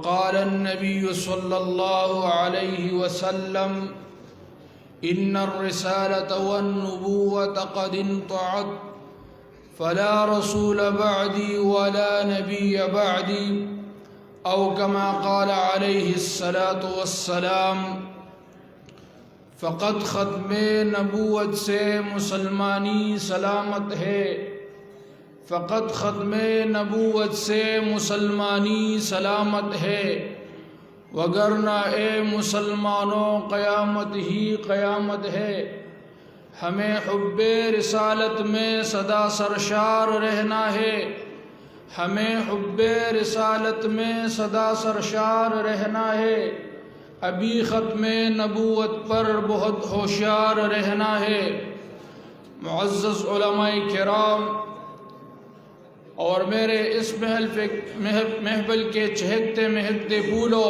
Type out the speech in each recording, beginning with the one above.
قال النبي صلى الله عليه وسلم إن الرسالة والنبوة قد انطعت فلا رسول بعدي ولا نبي بعدي أو كما قال عليه الصلاة والسلام. فقط ختم نبوت سے مسلمانی سلامت ہے، فقط ختم نبوت سے مسلمانی سلامت ہے، وگرنہ اے مسلمانوں قیامت ہی قیامت ہے. ہمیں حب رسالت میں سدا سرشار رہنا ہے، ہمیں حب رسالت میں سدا سرشار رہنا ہے. ابھی ختم نبوت پر بہت ہوشیار رہنا ہے. معزز علماء کرام اور میرے اس محفل کے چہکتے مہکتے پھولو،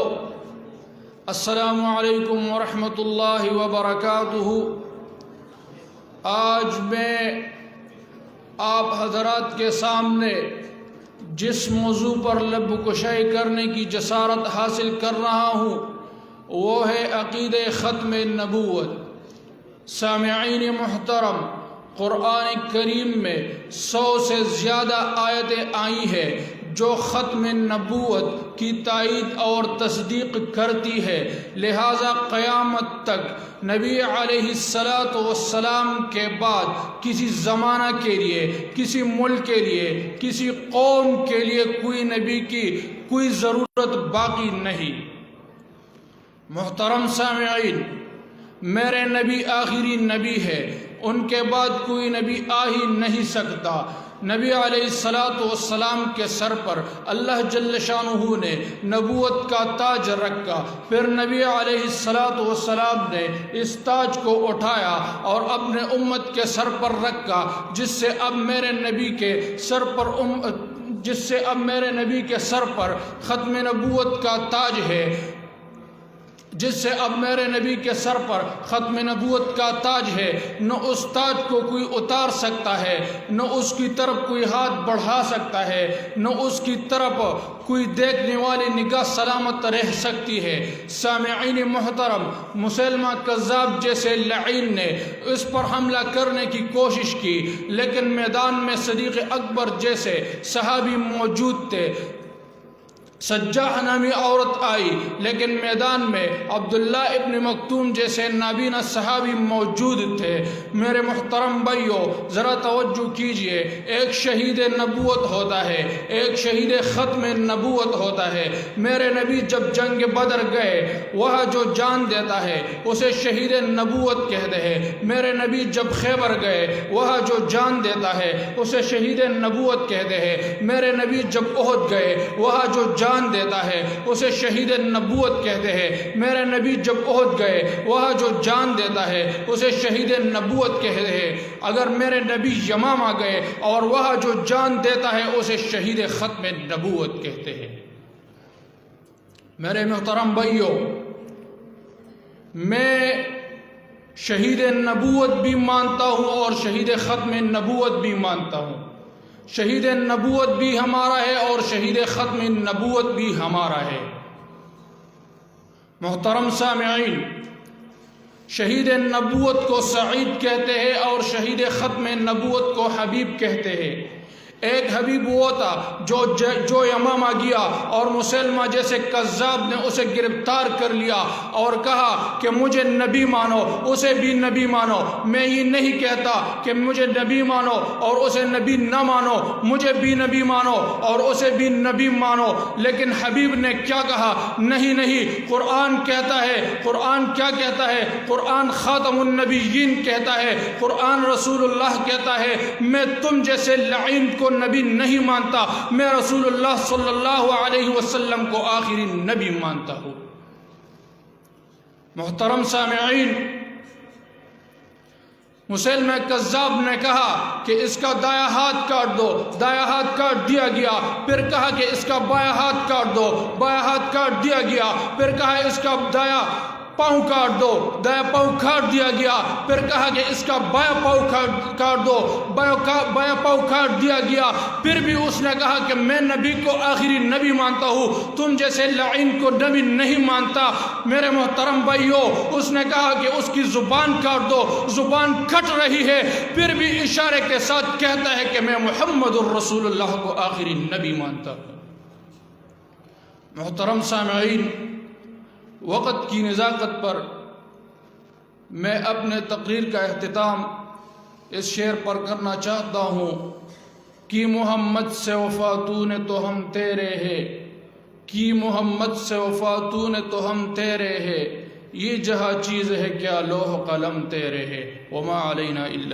السلام علیکم ورحمۃ اللہ وبرکاتہ. آج میں آپ حضرات کے سامنے جس موضوع پر لب کشائی کرنے کی جسارت حاصل کر رہا ہوں وہ ہے عقیدہ ختم نبوت. سامعین محترم، قرآن کریم میں 100 سے زیادہ آیتیں آئی ہیں جو ختم نبوت کی تائید اور تصدیق کرتی ہے. لہذا قیامت تک نبی علیہ السلام کے بعد کسی زمانہ کے لیے، کسی ملک کے لیے، کسی قوم کے لیے کوئی نبی کی کوئی ضرورت باقی نہیں. محترم سامعین، میرے نبی آخری نبی ہے، ان کے بعد کوئی نبی آ ہی نہیں سکتا. نبی علیہ السلام کے سر پر اللہ جل شانہ نے نبوت کا تاج رکھا. پھر نبی علیہ السلام نے اس تاج کو اٹھایا اور اپنے امت کے سر پر رکھا، جس سے اب میرے نبی کے سر پر ختم نبوت کا تاج ہے، جس سے اب میرے نبی کے سر پر ختم نبوت کا تاج ہے. نہ اس تاج کو کوئی اتار سکتا ہے، نہ اس کی طرف کوئی ہاتھ بڑھا سکتا ہے، نہ اس کی طرف کوئی دیکھنے والی نگاہ سلامت رہ سکتی ہے. سامعین محترم، مسیلمہ کذاب جیسے لعین نے اس پر حملہ کرنے کی کوشش کی، لیکن میدان میں صدیق اکبر جیسے صحابی موجود تھے. سجاح نامی عورت آئی، لیکن میدان میں عبداللہ ابن مکتوم جیسے نابینا صحابی موجود تھے. میرے محترم بھائیو، ذرا توجہ کیجئے. ایک شہید نبوت ہوتا ہے، ایک شہید ختم نبوت ہوتا ہے. میرے نبی جب جنگ بدر گئے، وہاں جو جان دیتا ہے اسے شہید نبوت کہتے ہیں. میرے نبی جب خیبر گئے، وہاں جو جان دیتا ہے اسے شہید نبوت کہتے ہیں. میرے نبی جب احد گئے، وہاں جو جان دیتا ہے اسے شہید نبوت کہتے ہیں. میرے نبی جب احد گئے، وہاں جو جان دیتا ہے اسے شہید نبوت کہتے ہیں. اگر میرے نبی یمامہ گئے اور وہاں جو جان دیتا ہے اسے شہید ختم نبوت کہتے ہیں. میرے محترم بھائیو، میں شہید نبوت بھی مانتا ہوں اور شہید ختم نبوت بھی مانتا ہوں. شہید نبوت بھی ہمارا ہے اور شہید ختم نبوت بھی ہمارا ہے. محترم سامعین، شہید نبوت کو سعید کہتے ہیں اور شہید ختم نبوت کو حبیب کہتے ہیں. ایک حبیب وہ تھا جو یمامہ گیا اور مسلمہ جیسے کذاب نے اسے گرفتار کر لیا اور کہا کہ مجھے نبی مانو، اسے بھی نبی مانو. میں یہ نہیں کہتا کہ مجھے نبی مانو اور اسے نبی نہ مانو، مجھے بھی نبی مانو اور اسے بھی نبی مانو. لیکن حبیب نے کیا کہا؟ نہیں، قرآن کہتا ہے. قرآن کیا کہتا ہے؟ قرآن خاتم النبیین کہتا ہے، قرآن رسول اللہ کہتا ہے میں تم جیسے لعین کو نبی نہیں مانتا، میں رسول اللہ صلی اللہ علیہ وسلم کو آخری نبی مانتا ہوں. محترم سامعین، مسیلمہ کذاب نے کہا کہ اس کا دایاں ہاتھ کاٹ دو، دایاں ہاتھ کاٹ دیا گیا. پھر کہا کہ اس کا بایاں ہاتھ کاٹ دو، بایاں ہاتھ کاٹ دیا گیا. پھر کہا اس کا دایاں پاؤں کاٹ دو، دایاں پاؤں کاٹ دیا گیا، پھر کہا کہ اس کا بایاں پاؤں کاٹ دو، بایاں پاؤں کاٹ دیا گیا، پھر بھی اس نے کہا کہ میں نبی کو آخری نبی مانتا ہوں، تم جیسے لعین کو نبی نہیں مانتا۔ میرے محترم بھائیو، اس نے کہا کہ اس کی زبان کاٹ دو، زبان کٹ رہی ہے، پھر بھی اشارے کے ساتھ کہتا ہے کہ میں محمد الرسول اللہ کو آخری نبی مانتا ہوں۔ محترم سامعین، وقت کی نزاکت پر میں اپنے تقریر کا اختتام اس شعر پر کرنا چاہتا ہوں کہ محمد سے وفا تو نے تو ہم تیرے ہیں، کہ محمد سے وفا تو نے تو ہم تیرے ہیں، یہ جہاں چیز ہے کیا لوح قلم تیرے ہے، وما علینا الا